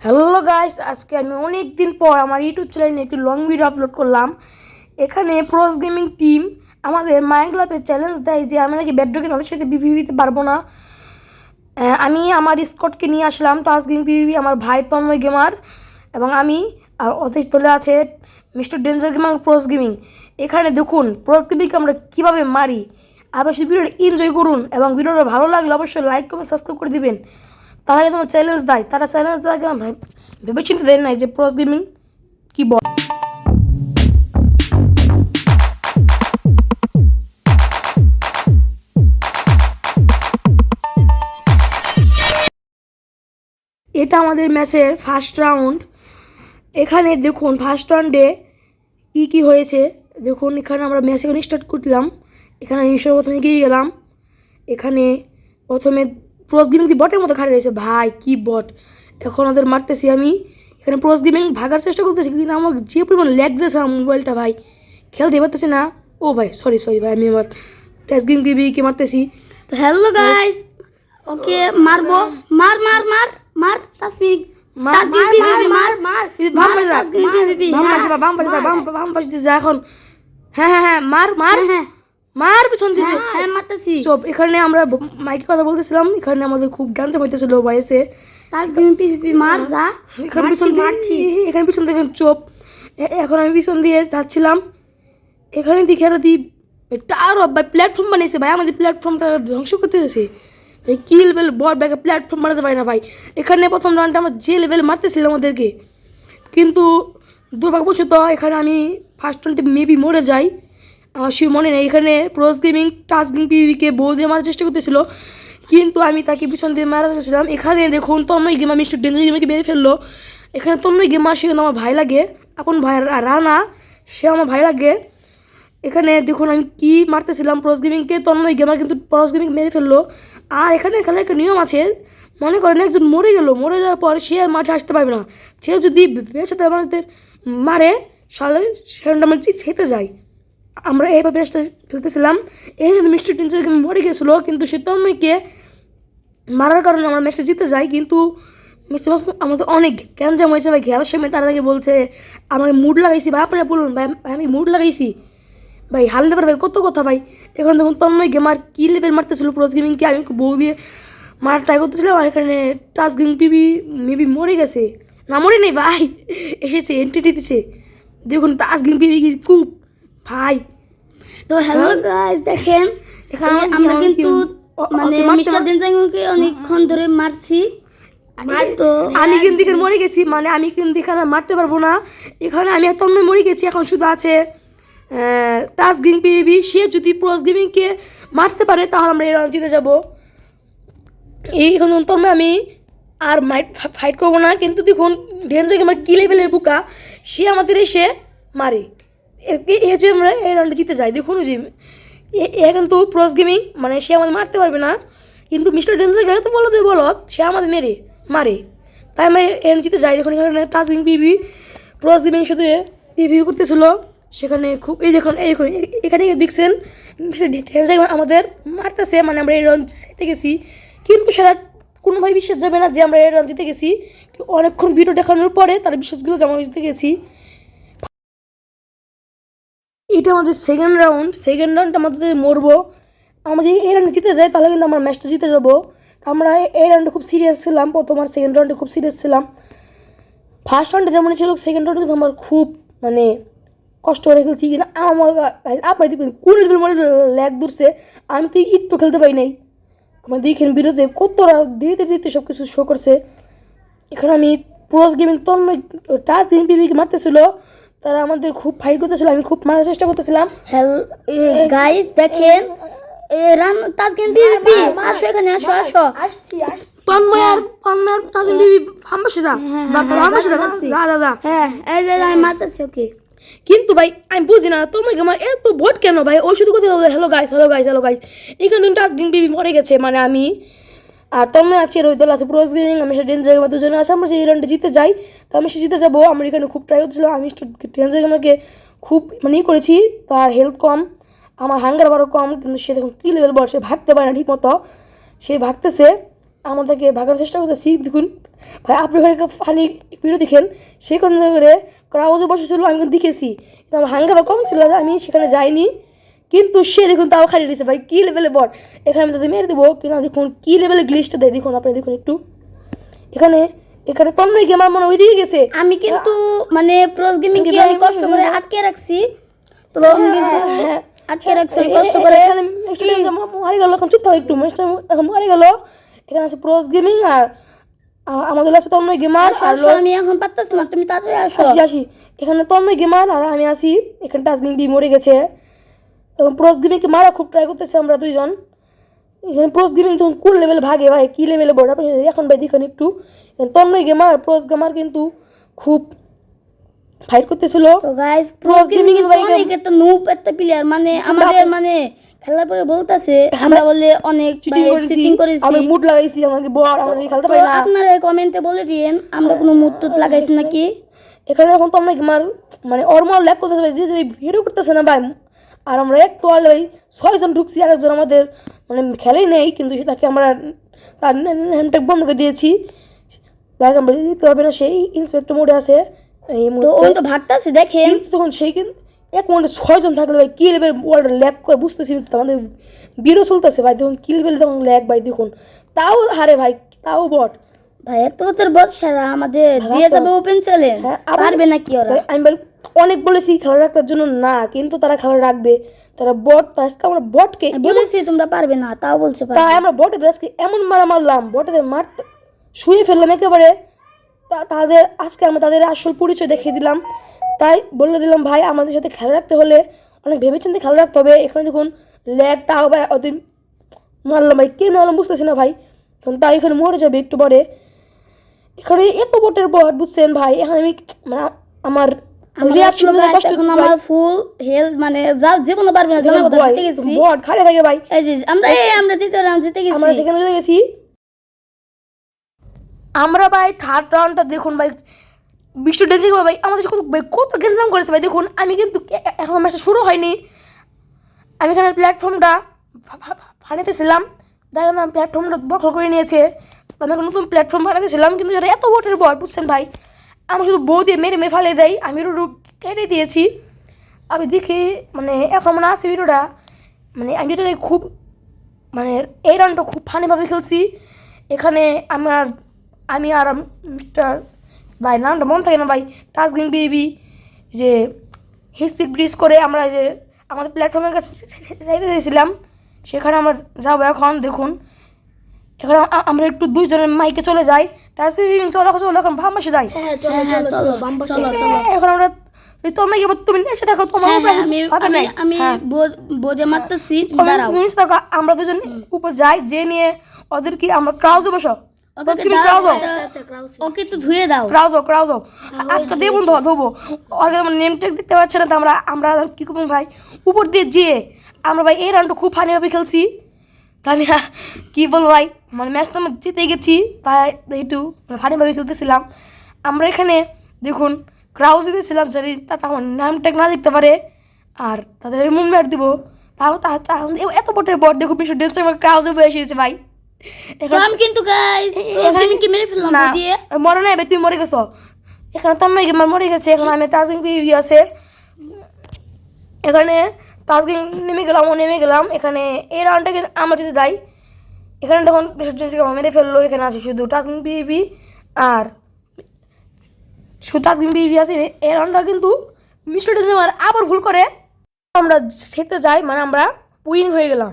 Hello guys, আজকে আমি অনেক দিন পর আমার ইউটিউব চ্যানেলে একটি লং ভিডিও আপলোড করলাম। এখানে প্রোস গেমিং টিম আমাদের মাইনক্রাফটে চ্যালেঞ্জ দেয় যে আমি নাকি বেডরকে তাদের সাথে বিপিভি দিতে পারবো না। আমি আমার স্কোয়াডকে নিয়ে আসলাম টাস্ক গেম পিভিপি, আমার ভাই তন্ময় গেমার এবং আমি, আর অথচ দলে আছে মিস্টার ডেঞ্জার গেমার প্রোস গেমিং। এখানে দেখুন প্রোস গেমিংকে আমরা কীভাবে মারি। আপনারা শুধু ভিডিওটা এনজয় করুন এবং ভিডিওটা ভালো লাগলে অবশ্যই লাইক কমেন্ট সাবস্ক্রাইব করে দিবেন। তারা কিন্তু চ্যালেঞ্জ দেয়, তারা চ্যালেঞ্জ দেয় ভেবে চিন্তে দেন নাই যে প্রোস গেমিং কি বল। এটা আমাদের ম্যাচের ফার্স্ট রাউন্ড। এখানে দেখুন ফার্স্ট রাউন্ডে কী হয়েছে দেখুন। এখানে আমরা ম্যাচ এখন স্টার্ট করলাম। এখানে আমি প্রথমে এগিয়ে গেলাম। এখানে প্রথমে প্রোস গেমিং বটের মতো খাড়ে রয়েছে, ভাই কি বট। এখন ওদের মারতেছি আমি। এখানে প্রোস গেমিং ভাগার চেষ্টা করতেছি, কিন্তু আমার যে পরিমাণ ল্যাগ দিয়েছে আমার মোবাইলটা, ভাই খেলতে পারতেছি না। ও ভাই সরি ভাই, আমি আমার টেস্ট গেম কে মারতেছি। তো হ্যালো গাইস, ওকে মারবো, মার মার মার মার তাসমিক, মার মার মার এখন। হ্যাঁ মার মার মার পিছন দিছে। হ্যাঁ মারতেছি। চুপ, এখানে আমরা মাইকে কথা বলতেছিলাম, এখানে আমাদের খুব গান হইতেছিল ভয়েসে। তাসমিক পিপিপি মার যা, এখানে পিছন মারছি, এখানে পিছন থেকে চুপ। এখন আমি পিছন দিয়ে যাচ্ছিলাম। এখানে দেখে দি আরো ভাই প্ল্যাটফর্ম বানিয়েছে, ভাই আমাদের প্ল্যাটফর্মটা ধ্বংস করতে গেছে ভাই। কি লেভেল বট ব্যাগে প্ল্যাটফর্ম বানাতে পারি না ভাই। এখানে প্রথম রাউন্ডটা আমরা যে লেভেল মারতেছিলাম ওদেরকে, কিন্তু দুর্ভাগ্যবশত এখানে আমি ফার্স্ট রাউন্ডে মেবি মরে যাই, আমার সে মনে নেই। এখানে প্রোস গেমিং টাস্ক গেম পিভিকে বউ দিয়ে মারার চেষ্টা করতেছিল, কিন্তু আমি তাকে পিছন দিয়ে মারা গেছিলাম। এখানে দেখুন তন্ময় গেমার মিস্টার ডেঞ্জার গেমারকে মেরে ফেললো। এখানে তন্ময় গেমার সে কিন্তু আমার ভাই লাগে, আপন ভাই রানা, সে আমার ভাই লাগে। এখানে দেখুন আমি কি মারতেছিলাম প্রোস গেমিংকে, তন্ময় গেমার কিন্তু প্রোস গেমিং মেরে ফেললো। আর এখানে খেলার একটা নিয়ম আছে, মনে করেন একজন মরে গেল, মরে যাওয়ার পর সে আর মাঠে আসতে পারবে না। সে যদি বেঁচে আমাদের মারে সালে সেটা আমরা খেতে যাই। আমরা এইভাবে ম্যাচটা খেলতেছিলাম। এই মিস্টার ডেঞ্জার মরে গেছিলো, কিন্তু সে তন্ময়কে মারার কারণে আমরা ম্যাচটা জিতে যাই। কিন্তু আমাদের অনেক গ্যাঞ্জাম হয়েছে ভাই। খেলার সময় তার আগে বলছে আমাকে মুড লাগাইছি, ভাই আপনারা বলুন ভাই আমি মুড লাগাইছি ভাই, হারলে পারে ভাই কত কথা ভাই। এখন দেখুন তন্ময় গেমার কি লেভেল মারতেছিল প্রোস গেমিংকে, আমি বউ দিয়ে মারার ট্রাই করতেছিলাম। আর এখানে টাস্ক গেমিং পিভি মেবি মরে গেছে, না মরে নেই ভাই, এসেছে এন্ট্রি দিতেছে। দেখুন টাস্ক গেমিং পিভি খুব ভাই। তো হ্যালো গাইস, দেখেন এখানে আমরা কিন্তু মানে মিস্টার ডেঞ্জারকে অনেকক্ষণ ধরে মারছি। তো আমি কিন্তু এখানে মরে গেছি, মানে আমি কিন্তু এখানে মারতে পারবো না। এখানে আমি তন্ময় মরে গেছি, এখন শুধু আছে টাস্ক গেমিং পিভিপি। সে যদি প্রোস গেমিংকে মারতে পারে তাহলে আমরা এই রাউন্ড জিতে যাবো। এখন তন্ময় আমি আর ফাইট করবো না, কিন্তু দেখুন ডেঞ্জার গেমার কি লেভেলের বুকা, সে আমাদের এসে মারে। এ যে আমরা এই রাউন্ডে জিতে যাই। দেখুন যে এ কিন্তু প্রোস গেমিং, মানে সে আমাদের মারতে পারবে না, কিন্তু মিস্টার ডেঞ্জার গেলে তো বলো সে আমাদের মারে, তাই আমরা এর জিতে যাই। দেখুন এখানে টাস্ক গেমিং পিভি প্রোস গেমিং সাথে রিভিউ করতেছিল, সেখানে খুব এই দেখুন এখানে দেখছেন মিস্টার ডেঞ্জার আমাদের মারতেছে, মানে আমরা এই রাউন্ড জিতে গেছি। কিন্তু সেটা কোনোভাবে বিশ্বাস যাবে না যে আমরা এই রাউন্ড জিতে গেছি। অনেকক্ষণ ভিডিও দেখানোর পরে তারা বিশ্বাসগুলো যে আমরা জিতে গেছি। এটা আমাদের সেকেন্ড রাউন্ড আমাদের মরবো। আমরা যদি এই রাউন্ডে জিতে যাই তাহলে কিন্তু আমরা ম্যাচটা জিতে যাবো। আমরা এই রাউন্ডে খুব সিরিয়াস ছিলাম, প্রথম আর সেকেন্ড রাউন্ডে খুব সিরিয়াস ছিলাম। ফার্স্ট রাউন্ডে যেমন ছিল, সেকেন্ড রাউন্ডে কিন্তু আমার খুব মানে কষ্ট করে খেলছি। কিন্তু আমার আপনার দেখবেন কোন লেভেল ল্যাগ দূরছে, আমি তো একটু খেলতে পারি নাই। আমার দেখেন বিরোধে কতটা ধীরে সব কিছু শো করছে। এখানে আমি প্রোস গেমিং তন্ময় টাস্ক গেমিং পিভিকে মারতেছিল, তারা আমাদের খুব ফাইট করতেছিল, আমি খুব মারার চেষ্টা করতেছিলাম। হ্যালো গাইস, দেখেন রান টাস্ক গেম পিপিপি, আসো এখানে আসো আসছি তন্ময় টাস্ক গেম পিভি ফাম্বাসে যা যা। হ্যাঁ এই যে আমি মারতেছি ওকে। কিন্তু ভাই আমি বুঝি না তোমার আমার এত ভোট কেন ভাই। ওই শুধু কথা হ্যালো গাইস এখানে দুটো টাস্ক গেম পিভি মরে গেছে, মানে আমি আর তন্ময় আছে, রোহিত আছে, প্রোস গেমিং, আমি সে ডেঞ্জার গেমার দুজনে আছে। আমরা যে এই রাউন্ডে জিতে যাই, তো আমি সে জিতে যাবো। আমরা এখানে খুব ট্রাই করছিলাম, আমি ডেঞ্জার গেমারকে খুব মানে করেছি। তার হেলথ কম, আমার হাঙ্গার বারও কম, কিন্তু সে দেখুন কী লেভেল বড়, সে ভাগতে পারে না ঠিক মতো, সে ভাগতেছে, আমাদেরকে ভাগার চেষ্টা করতেছি। দেখুন ভাই আপনি একটা ফানি ভিডিও দেখেন, সেখানে করে ক্রাউজে বসেছিল, আমি কিন্তু দেখেছি, কিন্তু আমার হাঙ্গামা কম ছিল, আমি সেখানে যাইনি, কিন্তু সে দেখুন তাও খালি দিয়েছে ভাই, কী লেভেলে বট। এখানে আমি তাদের মেরে দেবো, কিন্তু দেখুন কী লেভেলে গ্লিচটা দেয়, দেখুন আপনি দেখুন একটু, এখানে এখানে তন্ময় গেমার মনে ওইদিকে গেছে। আমি কিন্তু মানে প্রোস গেমিং কে অনেক কষ্ট করে আটকে রাখছি, তো আমি কিন্তু আটকে রাখছি অনেক কষ্ট করে। এখানে মারি গেল, এখন চুপ থাকো একটু, এখন মারি গেল। এখানে আছে প্রোস গেমিং আর আমাদের আছে তন্ময় গেমার, আর আমি এখন পারতাছি না, তুমি তাড়াতাড়ি আসো। আসি এখানে তন্ময় গেমার আর আমি আসি, এখানে টাচগিং বি মরে গেছে, তখন প্রোস গেমিংকে মারা খুব ট্রাই করতেছে আমরা দুইজন। এখানে প্রোস গেমিং যখন কোন লেভেলে ভাগে ভাই, কী লেভেলে বড় আপনি এখন ভাই দেখুন একটু, তন্ময় গেমার প্রোস গেমার কিন্তু খুব ফাইট করতেছিল। তো গাইস প্রোস গেমিং অনেক একটা নুব একটা প্লেয়ার, মানে আমাদের মানে খেলার পরে বলতাছে আমরা বলে অনেক চিটিং করেছি, আমি মুড লাগাইছি, আমাকে বল আমরা খেলতে পারি না। আপনারা কমেন্টে বলে দিয়েন আমরা কোনো মুড টুট লাগাইছি নাকি। এখানে এখন তন্ময় গেমার মানে অরমাল ল্যাক করতেছে ভাই, যে ভিডিও করতেছে না ভাই, আর আমরা একটু আলে ভাই 6 জন ঢুকছি, আরেকজন আমাদের মানে খেলেই নেই, কিন্তু তাকে আমরা তার হ্যান্ডটেক বন্ধ করে দিয়েছি, তাকে আমরা দিতে পারবে না, সেই ইন্সপেক্টর মোডে আছে এই তো ওই তো ভাগতাছে দেখেন, তখন সেই কিন্তু এক মধ্যে 6 জন থাকলে ভাই কী লেভেল ওয়ার্ল্ড ল্যাক করে বুঝতেছি, তো আমাদের ভিডিও চলতেছে ভাই, দেখুন কী লেভেল তখন ল্যাক ভাই, দেখুন তাও হারে ভাই, তাও বট ভাই এত বছর বর্ষারা আমাদের দিয়ে যাবে ওপেন চ্যালেঞ্জ, পারবে নাকি ওরা? আমি ভাই অনেক বলেছি খেলা রাখার জন্য না, কিন্তু তারা খেলা রাখবে, তারা বট, আজকে আমরা বটকে বলেছি তোমরা পারবে না, তাও বলছে তাই আমরা বটে আজকে এমন মারা মারলাম, বটে মারতে শুয়ে ফেললাম একেবারে, তাদের আজকে আমরা তাদের আসল পরিচয় দেখিয়ে দিলাম, তাই বলে দিলাম ভাই আমাদের সাথে খেলা রাখতে হলে অনেক ভেবেচিন্তে খেলা রাখতে হবে। এখানে দেখুন ল্যাগ তাও ভাই ওদের মারলাম ভাই, কে মারলাম বুঝতেছি না ভাই, তখন তাই এখানে মরে যাবে একটু পরে। এখানে এত বটের বট বুঝছেন ভাই, এখন আমি মানে আমার রিঅ্যাকশন কষ্ট, এখন আমার ফুল হেলথ মানে যা জীবনে পারবে না, জানা কথা জিতে গেছি, বট খাড়ে থাকে ভাই, এই যে আমরা দ্বিতীয় রাউন্ড জিতে গেছি, আমরা সেখানে জিতে গেছি। আমরা ভাই থার্ড রাউন্ডটা দেখুন ভাই, বিশ্ব ডেঞ্জিং ভাই আমাদের কত গেঞ্জাম করেছে ভাই, দেখুন আমি কিন্তু এখন ম্যাচটা শুরু হয়নি, আমি এখানে প্ল্যাটফর্মটা বানাতেছিলাম, দেখলাম প্ল্যাটফর্মটা দখল করে নিয়েছে, আমি এখন নতুন প্ল্যাটফর্ম বানাতেছিলাম, কিন্তু যারা এত বটের বট বুঝছেন ভাই, আমি শুধু বউ দিয়ে মেরে মেরে ফালিয়ে দেয়, আমি রুডু কেটে দিয়েছি। আমি দেখি মানে এখন মানে আসি ভিডিওটা, মানে আমি ভিডিওটাকে খুব মানে এই রাউন্ডটা খুব ফানিভাবে খেলছি। এখানে আমি আর মিস্টার ভাই নামটা মন থাকে না ভাই, টাচগিং বেবি, যে স্পিড ব্রিজ করে আমরা যে আমাদের প্ল্যাটফর্মের কাছে যাইতে চাইছিলাম, সেখানে আমরা যাবো এখন। দেখুন এখানে আমরা একটু দুইজনের মাইকে চলে যাই, টাচগিং চলো এখন বাম পাশে যাই, এখন আমরা তুমি এসে থাকো, তোমার আমি বোঝে মারতেছি, আমরা দুজন উপর যাই, যে নিয়ে ওদের কি আমরা ক্রাউজে বসো, ওকে তো ধুয়ে দাও, ক্রাউজো আজকে দেবো ধোবো, নেম টেক দেখতে পাচ্ছে না, তো আমরা কি করবো ভাই, উপর দিয়ে যেয়ে আমরা ভাই এই রাউন্ডটা খুব ফানিভাবে খেলছি, তাহলে কি বলবো ভাই, মানে ম্যাচটা আমরা জিতে গেছি, তাই একটু ফানিভাবে খেলতেছিলাম। আমরা এখানে দেখুন ক্রাউজ দিতেছিলাম, যদি আমার নাম ট্যাগ না দেখতে পারে, আর তাদের মুন ম্যাট দিব, তাও এত বটের বট দেখুন বিশ্ব ডেন্স ক্রাউজে বসে এসেছে ভাই। আমি কিন্তু গাইস কি মেরে ফেললাম দিয়ে, মরে নাই তুই মরে গেছো, এখানে তন্ময় গেমার মরে গেছে, এখন আমি তাজিং পিভি আছে, এখানে তাজগিং নেমে গেলাম, এখানে এই রাউন্ডটা কিন্তু আমরা যদি যাই, এখানে তখন বিসর্জন মেরে ফেললো, এখানে আছে শুধু তাজগিং পিভি আর তাজগিং পিভি আছে, এই রাউন্ডটা কিন্তু মিস্টার ডেঞ্জার আবার ভুল করে আমরা খেতে যাই, মানে আমরা উইন হয়ে গেলাম।